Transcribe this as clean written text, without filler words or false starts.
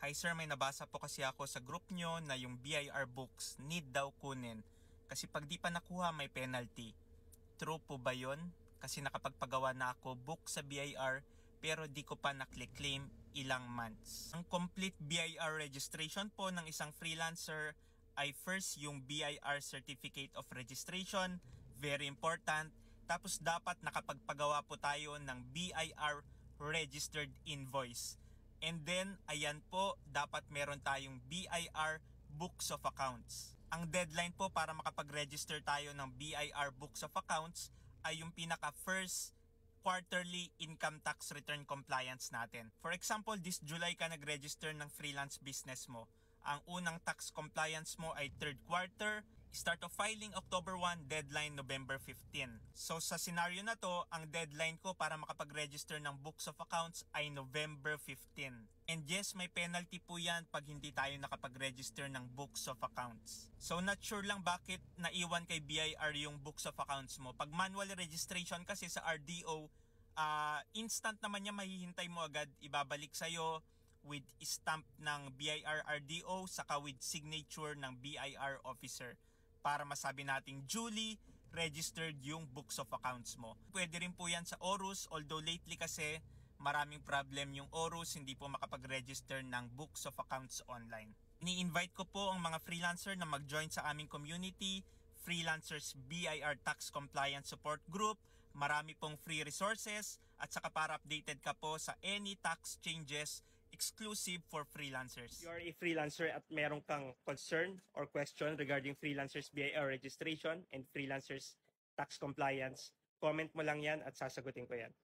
Hi sir, may nabasa po kasi ako sa group nyo na yung BIR books need daw kunin kasi pag di pa nakuha may penalty. True po ba yun? Kasi nakapagpagawa na ako book sa BIR pero di ko pa naklik-claim ilang months. Ang complete BIR registration po ng isang freelancer ay first yung BIR Certificate of Registration, very important. Tapos dapat nakapagpagawa po tayo ng BIR Registered Invoice. And then, ayan po, dapat meron tayong BIR Books of Accounts. Ang deadline po para makapag-register tayo ng BIR Books of Accounts ay yung pinaka-first quarterly income tax return compliance natin. For example, this July ka nag-register ng freelance business mo. Ang unang tax compliance mo ay third quarter, start of filing October 1, deadline November 15. So sa scenario na to, ang deadline ko para makapag-register ng books of accounts ay November 15. And yes, may penalty po yan pag hindi tayo nakapag-register ng books of accounts. So not sure lang bakit naiwan kay BIR yung books of accounts mo. Pag manual registration kasi sa RDO, instant naman niya, mahihintay mo agad, ibabalik sa'yo with stamp ng BIR RDO saka with signature ng BIR officer para masabi nating duly registered yung books of accounts mo. Pwede rin po yan sa Orus, although lately kasi maraming problem yung Orus, hindi po makapag-register ng books of accounts online. Ni-invite ko po ang mga freelancer na mag-join sa aming community, Freelancers BIR Tax Compliance Support Group. Marami pong free resources at saka para updated ka po sa any tax changes exclusive for freelancers. You are a freelancer at meron kang concern or question regarding freelancers BIR registration and freelancers tax compliance, comment mo lang yan at sasagutin ko yan.